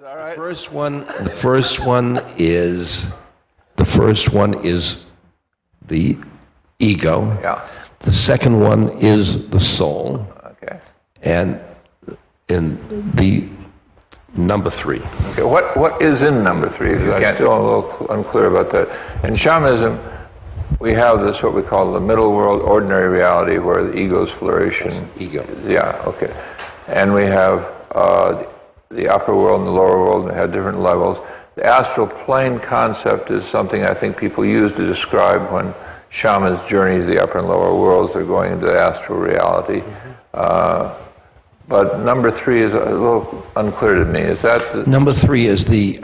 All right. The first one is the ego. Yeah. The second one is the soul. Okay. And in the number three. Okay. What is in number three? I'm still a little unclear about that. In shamanism, we have this what we call the middle world, ordinary reality, where the ego's flourishing. Ego. Yeah. Okay. And we have the upper world and the lower world, and they have different levels. The astral plane concept is something I think people use to describe when shamans journey to the upper and lower worlds. They're going into the astral reality. Mm-hmm. But number three is a little unclear to me. Is that the... Number three is the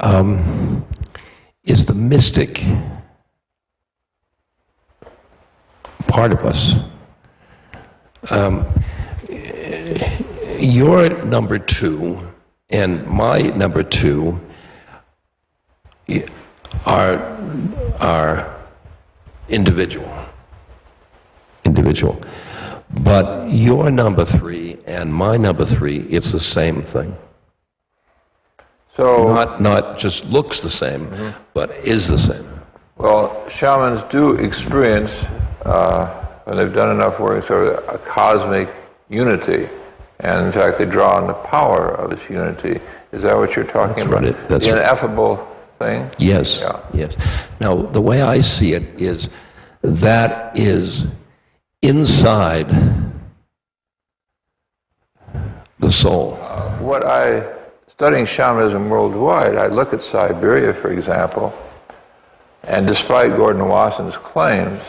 mystic part of us. Your number two and my number two are individual. But your number three and my number three, it's the same thing. So not just looks the same, mm-hmm. but is the same. Well, shamans do experience, when they've done enough work, sort of a cosmic unity. And in fact, they draw on the power of this unity. Is that what you're talking about? Right. That's the right. Ineffable thing? Yes, Yeah. yes. Now, the way I see it is that is inside the soul. Studying shamanism worldwide, I look at Siberia, for example, and despite Gordon Wasson's claims,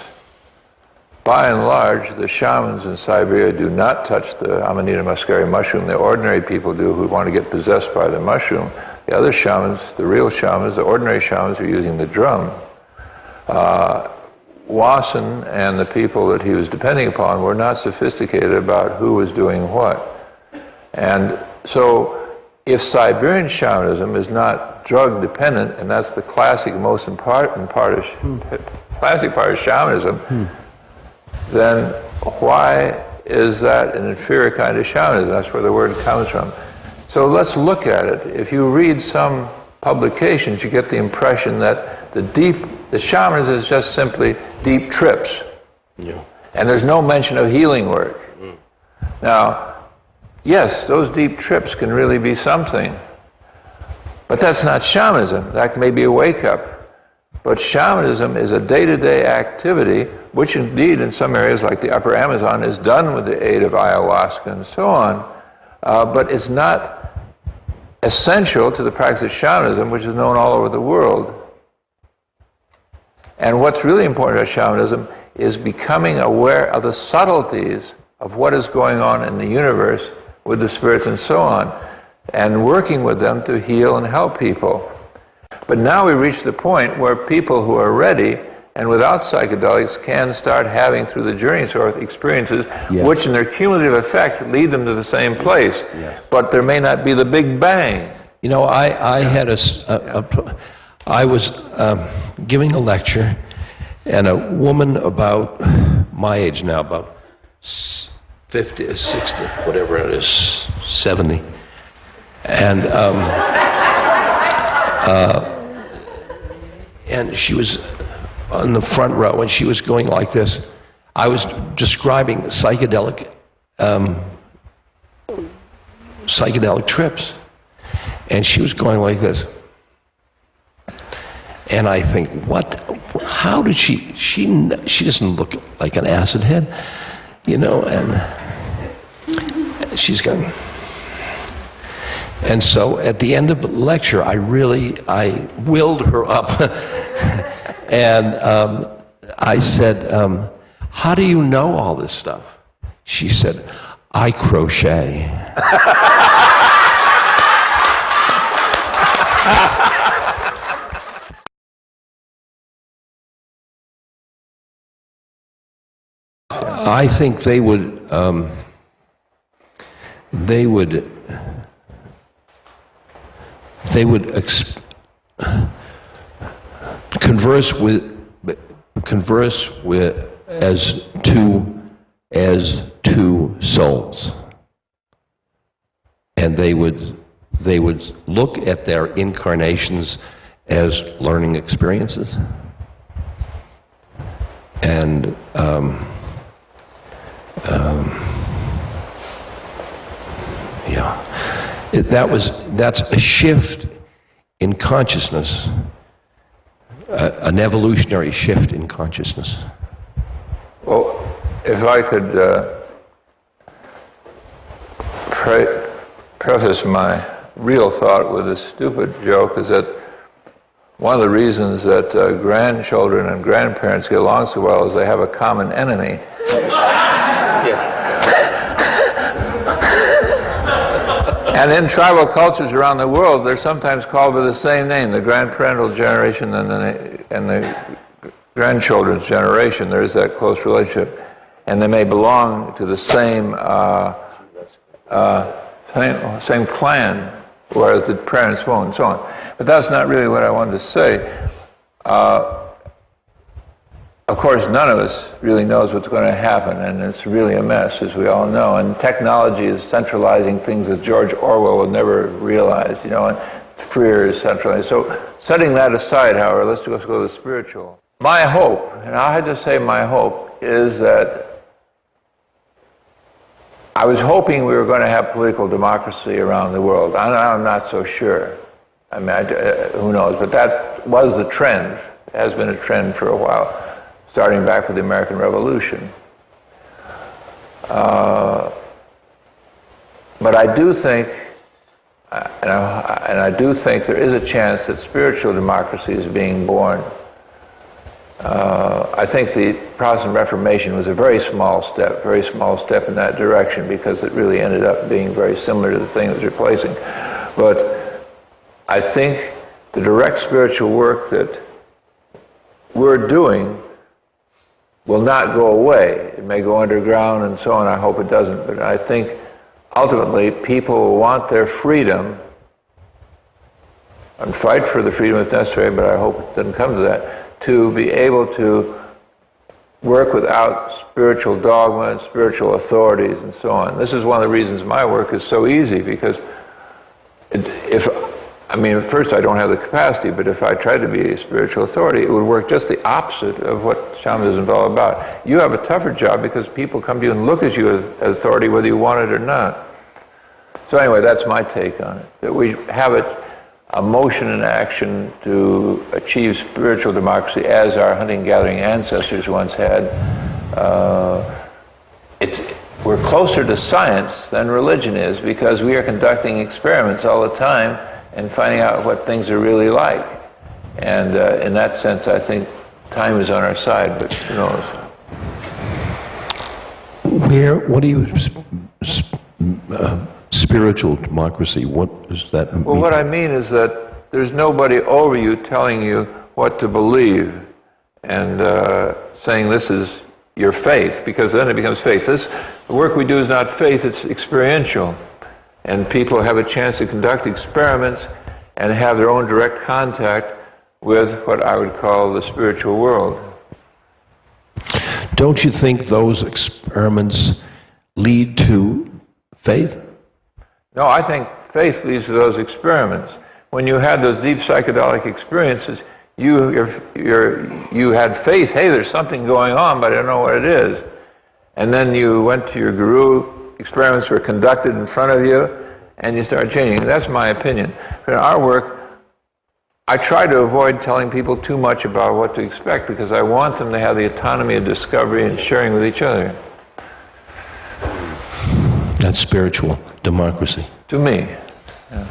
by and large, the shamans in Siberia do not touch the Amanita muscari mushroom. The ordinary people do who want to get possessed by the mushroom. The other shamans, the real shamans, the ordinary shamans, are using the drum. Wasson and the people that he was depending upon were not sophisticated about who was doing what. And so if Siberian shamanism is not drug dependent, and that's the classic, most important part of shamanism, then why is that an inferior kind of shamanism? That's where the word comes from. So let's look at it. If you read some publications, you get the impression that the shamanism is just simply deep trips. Yeah. And there's no mention of healing work. Now, yes, those deep trips can really be something, but that's not shamanism. That may be a wake-up. But shamanism is a day-to-day activity, which indeed in some areas like the upper Amazon is done with the aid of ayahuasca and so on, but it's not essential to the practice of shamanism, which is known all over the world. And what's really important about shamanism is becoming aware of the subtleties of what is going on in the universe with the spirits and so on, and working with them to heal and help people. But now we reach the point where people who are ready and without psychedelics can start having, through the journey sort of experiences, yes. which in their cumulative effect lead them to the same place. Yes. But there may not be the big bang. You know, I was giving a lecture, and a woman about my age now, about 50, 60, whatever it is, 70, and she was on the front row, and she was going like this. I was describing psychedelic trips, and she was going like this. And I think, how did she doesn't look like an acid head, you know, and she's going. And so at the end of the lecture, I willed her up. And I said, how do you know all this stuff? She said, I crochet. I think they would converse with as two souls, and they would they would look at their incarnations as learning experiences. And that's a shift in consciousness, an evolutionary shift in consciousness. Well, if I could preface my real thought with a stupid joke, is that one of the reasons that grandchildren and grandparents get along so well is they have a common enemy. And in tribal cultures around the world, they're sometimes called by the same name, the grandparental generation and the grandchildren's generation. There is that close relationship. And they may belong to the same clan, whereas the parents won't, and so on. But that's not really what I wanted to say. Of course, none of us really knows what's going to happen, and it's really a mess, as we all know. And technology is centralizing things that George Orwell would never realize, you know, and Freer is centralizing. So setting that aside, however, let's go to the spiritual. My hope, and I had to say my hope, is that I was hoping we were going to have political democracy around the world. I'm not so sure. I mean, who knows? But that was the trend. It has been a trend for a while, starting back with the American Revolution. But I do think, and I do think there is a chance that spiritual democracy is being born. I think the Protestant Reformation was a very small step in that direction, because it really ended up being very similar to the thing it was replacing. But I think the direct spiritual work that we're doing will not go away. It may go underground and so on. I hope it doesn't. But I think ultimately people will want their freedom and fight for the freedom if necessary, but I hope it doesn't come to that, to be able to work without spiritual dogma and spiritual authorities and so on. This is one of the reasons my work is so easy, because at first I don't have the capacity, but if I tried to be a spiritual authority, it would work just the opposite of what shamanism is all about. You have a tougher job because people come to you and look at you as authority whether you want it or not. So anyway, that's my take on it, that we have it a motion and action to achieve spiritual democracy as our hunting-gathering ancestors once had. We're closer to science than religion is, because we are conducting experiments all the time and finding out what things are really like. And in that sense, I think time is on our side, but who knows? What do you... spiritual democracy, what does that mean? Well, what I mean is that there's nobody over you telling you what to believe and saying this is your faith, because then it becomes faith. The work we do is not faith, it's experiential. And people have a chance to conduct experiments and have their own direct contact with what I would call the spiritual world. Don't you think those experiments lead to faith? No, I think faith leads to those experiments. When you had those deep psychedelic experiences, you had faith, hey, there's something going on, but I don't know what it is. And then you went to your guru, experiments were conducted in front of you, and you started changing. That's my opinion. In our work, I try to avoid telling people too much about what to expect, because I want them to have the autonomy of discovery and sharing with each other. That's spiritual democracy. To me. Yeah.